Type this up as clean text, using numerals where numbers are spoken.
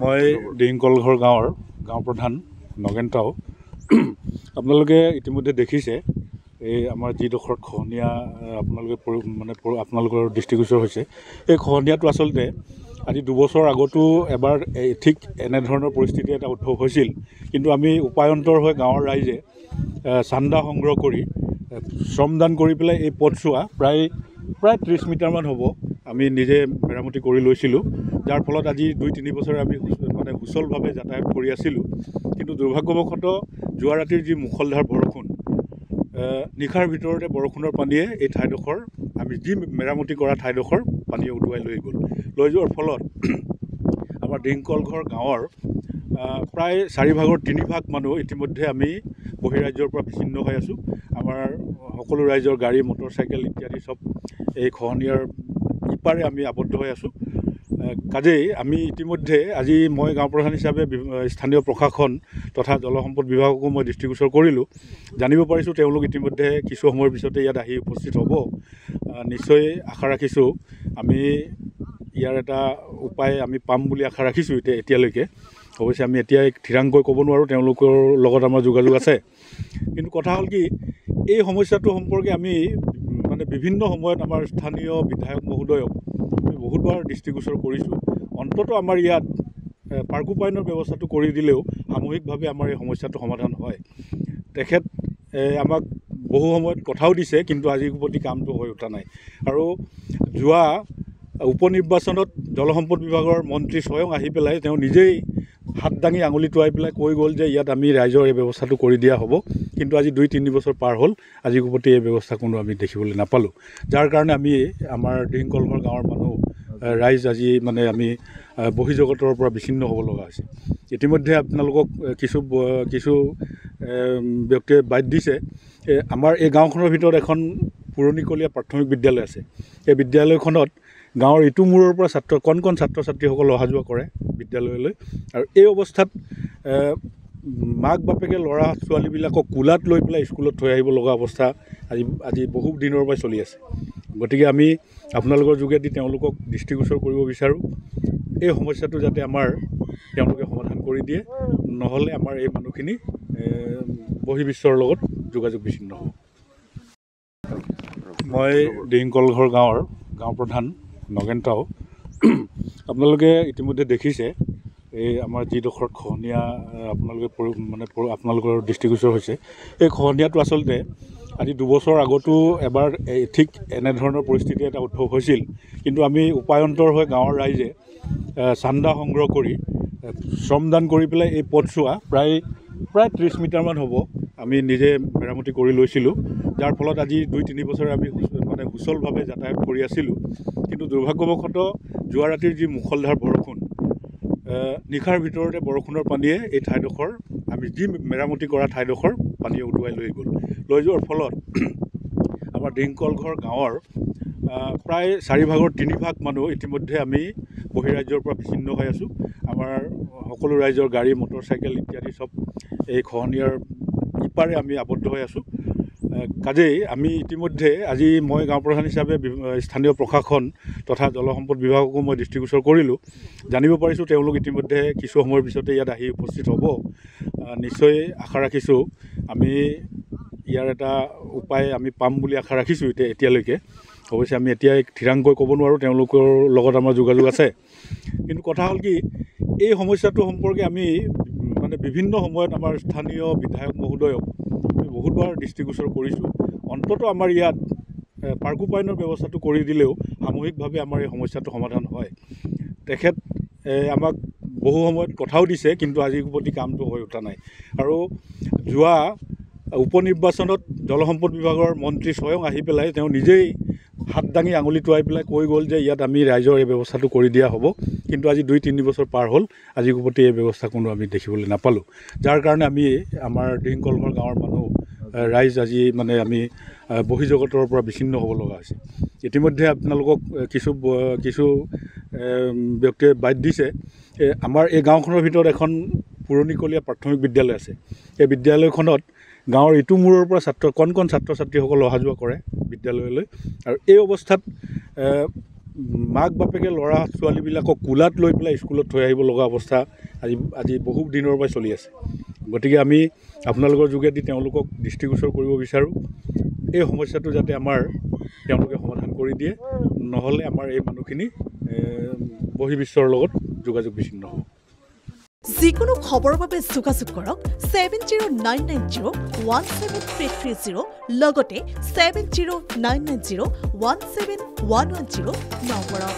মই ডিংকলঘৰ গাঁৱৰ গাঁও প্ৰধান নগেন টাও। আপোনালোকে ইতিমধ্যে দেখিছে এই আমাৰ যিডোখৰত খহনীয়া আপোনালোকৰ দৃষ্টিগোচৰ হৈছে, এই খহনীয়াটো আচলতে আজি 2 বছৰ আগতো এবাৰ ঠিক এনেধৰণৰ পৰিস্থিতি এটা উদ্ভৱ হৈছিল। কিন্তু আমি উপায়ন্তৰ হৈ গাঁৱৰ ৰাইজে চান্দা সংগ্ৰহ কৰি শ্ৰমদান কৰি পেলাই এই পথছোৱা প্ৰায় 30 মিটাৰমান হ'ব আমি নিজে মেৰামতি কৰি লৈছিলোঁ, যাৰ ফলত আজি 2-3 বছৰ আমি সুচলভাৱে যাতায়াত কৰি আছিলোঁ। কিন্তু দুৰ্ভাগ্যবশতঃ যোৱা ৰাতিৰ যি মুষলধাৰ বৰষুণ, নিশাৰ ভিতৰতে বৰষুণৰ পানীয়ে এই ঠাইডোখৰ আমি যি মেৰামতি কৰা ঠাইডোখৰ পানীয়ে উটুৱাই লৈ যোৱাৰ ফলত আমাৰ ডিংকলঘৰ গাঁৱৰ প্ৰায় 4 ভাগৰ 3 ভাগ মানুহ ইতিমধ্যে আমি বহিৰাজ্যৰ পৰা বিচ্ছিন্ন হৈ আছোঁ। আমাৰ সকলো ৰাইজৰ গাড়ী, মটৰচাইকেল ইত্যাদি চব এই খহনীয়াৰ ইপাৰে আমি আবদ্ধ হৈ আছোঁ। কাজেই আমি ইতিমধ্যে আজি মই গাঁও প্ৰধান হিচাপে স্থানীয় প্ৰশাসন তথা জলসম্পদ বিভাগকো মই দৃষ্টিগোচৰ কৰিলোঁ। জানিব পাৰিছোঁ তেওঁলোক ইতিমধ্যে কিছু সময়ৰ পিছতে ইয়াত আহি উপস্থিত হ'ব। নিশ্চয় আশা ৰাখিছোঁ আমি ইয়াৰ এটা উপায় আমি পাম বুলি আশা ৰাখিছোঁ এতিয়ালৈকে। অৱশ্যে আমি এতিয়াই থিৰাংকৈ ক'ব নোৱাৰোঁ, তেওঁলোকৰ লগত আমাৰ যোগাযোগ আছে। কিন্তু কথা হ'ল কি, এই সমস্যাটো সম্পৰ্কে আমি বিভিন্ন সময়ত আমাৰ স্থানীয় বিধায়ক মহোদয়ক আমি বহুতবাৰ দৃষ্টিগোচৰ কৰিছোঁ। অন্ততঃ আমাৰ ইয়াত পাৰ্কোপায়নৰ ব্যৱস্থাটো কৰি দিলেও সামূহিকভাৱে আমাৰ এই সমস্যাটো সমাধান হয়। তেখেত আমাক বহু সময়ত কথাও দিছে, কিন্তু আজিৰ প্ৰতি কামটো হৈ উঠা নাই। আৰু যোৱা উপনিৰ্বাচনত জলসম্পদ বিভাগৰ মন্ত্ৰী স্বয়ং আহি পেলাই তেওঁ নিজেই হাত দাঙি আঙুলি টুৱাই পেলাই কৈ গ'ল যে ইয়াত আমি ৰাইজৰ এই ব্যৱস্থাটো কৰি দিয়া হ'ব। কিন্তু আজি 2-3 বছৰ পাৰ হ'ল, আজিৰ প্ৰতি এই ব্যৱস্থা কোনো আমি দেখিবলৈ নাপালোঁ। যাৰ কাৰণে আমি আমাৰ ডিংকলঘৰ গাঁৱৰ মানুহ ৰাইজ আজি আমি বহিৰ্জগতৰ পৰা বিচ্ছিন্ন হ'ব লগা হৈছে। ইতিমধ্যে আপোনালোকক কিছু ব্যক্তিয়ে বাইট দিছে। আমাৰ এই গাঁওখনৰ ভিতৰত এখন পুৰণিকলীয়া প্ৰাথমিক বিদ্যালয় আছে। এই বিদ্যালয়খনত গাঁৱৰ ইটো মূৰৰ পৰা কণ ছাত্ৰ ছাত্ৰীসকল অহা যোৱা কৰে বিদ্যালয়লৈ। আৰু এই অৱস্থাত মাক বাপেকে ল'ৰা ছোৱালীবিলাকক কোলাত লৈ পেলাই স্কুলত থৈ আহিব লগা অৱস্থা আজি বহু দিনৰ পৰাই চলি আছে। গতিকে আমি আপোনালোকৰ যোগেদি তেওঁলোকক দৃষ্টিগোচৰ কৰিব বিচাৰোঁ, এই সমস্যাটো যাতে তেওঁলোকে সমাধান কৰি দিয়ে, নহ'লে আমাৰ এই মানুহখিনি বহিৰ্বিশ্বৰ লগত যোগাযোগ বিচ্ছিন্ন হ'ব। মই ডিংকলঘৰ গাঁৱৰ গাঁও প্ৰধান নগেন টাও। আপোনালোকে ইতিমধ্যে দেখিছে এই আমাৰ যিডোখৰত খহনীয়া আপোনালোকৰ দৃষ্টিগোচৰ হৈছে, এই খহনীয়াটো আচলতে আজি 2 বছৰ আগতো এবাৰ ঠিক এনেধৰণৰ পৰিস্থিতি এটা উদ্ভৱ হৈছিল। কিন্তু আমি উপায়ন্তৰ হৈ গাঁৱৰ ৰাইজে চান্দা সংগ্ৰহ কৰি শ্ৰমদান কৰি পেলাই এই পথছোৱা প্ৰায় 30 মিটাৰমান হ'ব আমি নিজে মেৰামতি কৰি লৈছিলোঁ, যাৰ ফলত আজি 2-3 বছৰ আমি সুচলভাৱে যাতায়াত কৰি আছিলোঁ। কিন্তু দুৰ্ভাগ্যবশতঃ যোৱা ৰাতিৰ যি মুষলধাৰ বৰষুণ, নিশাৰ ভিতৰতে বৰষুণৰ পানীয়ে এই ঠাইডোখৰ আমি যি মেৰামতি কৰা ঠাইডোখৰ পানীয়ে উটুৱাই লৈ যোৱাৰ ফলত আমাৰ ডিংকলঘৰ গাঁৱৰ প্ৰায় 4 ভাগৰ 3 ভাগ মানুহ ইতিমধ্যে আমি বহিৰাজ্যৰ পৰা বিচ্ছিন্ন হৈ আছোঁ। আমাৰ সকলো ৰাইজৰ গাড়ী, মটৰচাইকেল ইত্যাদি চব এই খহনীয়াৰ ইপাৰে আমি আবদ্ধ হৈ আছোঁ। কাজেই আমি ইতিমধ্যে আজি মই গাঁও প্ৰধান হিচাপে স্থানীয় প্ৰশাসন তথা জলসম্পদ বিভাগকো মই দৃষ্টিগোচৰ কৰিলোঁ। জানিব পাৰিছোঁ তেওঁলোক ইতিমধ্যে কিছু সময়ৰ পিছতে ইয়াত আহি উপস্থিত হ'ব। নিশ্চয় আশা ৰাখিছোঁ আমি ইয়াৰ এটা উপায় আমি পাম বুলি আশা ৰাখিছোঁ এতিয়ালৈকে। অৱশ্যে আমি এতিয়াই থিৰাংকৈ ক'ব নোৱাৰোঁ, তেওঁলোকৰ লগত আমাৰ যোগাযোগ আছে। কিন্তু কথা হ'ল কি, এই সমস্যাটো সম্পৰ্কে আমি বিভিন্ন সময়ত আমাৰ স্থানীয় বিধায়ক মহোদয়ক আমি বহুতবাৰ দৃষ্টিগোচৰ কৰিছোঁ। অন্ততঃ আমাৰ ইয়াত পাৰ্কোপায়নৰ ব্যৱস্থাটো কৰি দিলেও সামূহিকভাৱে আমাৰ এই সমস্যাটো সমাধান হয়। তেখেত আমাক বহু সময়ত কথাও দিছে, কিন্তু আজিৰ প্ৰতি কামটো হৈ উঠা নাই। আৰু যোৱা উপনিৰ্বাচনত জলসম্পদ বিভাগৰ মন্ত্ৰী স্বয়ং আহি পেলাই তেওঁ নিজেই হাত দাঙি আঙুলি টুৱাই পেলাই কৈ গ'ল যে ইয়াত আমি ৰাইজৰ এই ব্যৱস্থাটো কৰি দিয়া হ'ব। কিন্তু আজি 2-3 বছৰ পাৰ হ'ল, আজিৰ প্ৰতি এই ব্যৱস্থা কোনো আমি দেখিবলৈ নাপালোঁ। যাৰ কাৰণে আমি আমাৰ ডিংকলঘৰ গাঁৱৰ মানুহ ৰাইজ আজি আমি বহিৰ্জগতৰ পৰা বিচ্ছিন্ন হ'ব লগা হৈছে। ইতিমধ্যে আপোনালোকক কিছু ব্যক্তিয়ে বাইট দিছে। আমাৰ এই গাঁওখনৰ ভিতৰত এখন পুৰণিকলীয়া প্ৰাথমিক বিদ্যালয় আছে। এই বিদ্যালয়খনত গাঁৱৰ ইটো মূৰৰ পৰা কণ ছাত্ৰ ছাত্ৰীসকল অহা যোৱা কৰে বিদ্যালয়লৈ। আৰু এই অৱস্থাত মাক বাপেকে ল'ৰা ছোৱালীবিলাকক কোলাত লৈ পেলাই স্কুলত থৈ আহিব লগা অৱস্থা আজি বহু দিনৰ পৰা চলি আছে। গতিকে আমি আপোনালোকৰ যোগেদি তেওঁলোকক দৃষ্টিগোচৰ কৰিব বিচাৰোঁ, এই সমস্যাটো যাতে তেওঁলোকে সমাধান কৰি দিয়ে, নহ'লে আমাৰ এই মানুহখিনি বহিৰ্বিশ্বৰ লগত যোগাযোগ বিচ্ছিন্ন হ'ব। যিকোনো খবৰৰ বাবে যোগাযোগ কৰক 7099017330 লগতে 7099017110 নম্বৰত।